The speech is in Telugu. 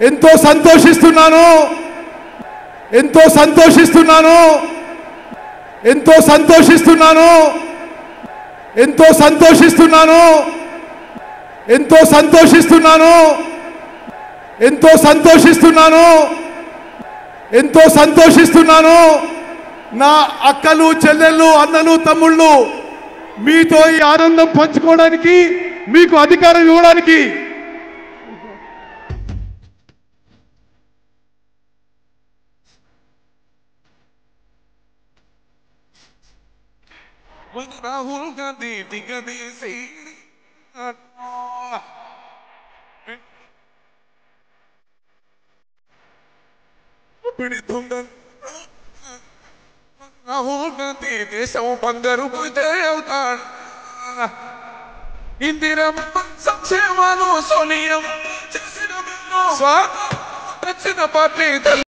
ఎంతో సంతోషిస్తున్నాను ఎంతో సంతోషిస్తున్నాను ఎంతో సంతోషిస్తున్నాను ఎంతో సంతోషిస్తున్నాను ఎంతో సంతోషిస్తున్నాను ఎంతో సంతోషిస్తున్నాను ఎంతో సంతోషిస్తున్నాను నా అక్కలు చెల్లెళ్ళు అన్నలు తమ్ముళ్ళు మీతో ఈ ఆనందం పంచుకోవడానికి మీకు అధికారం ఇవ్వడానికి Rahul Gandhi digadisi Pinitundan Rahul Gandhi desam bangaru budayautan Indiram samsevanu soniyam Swa Dachina party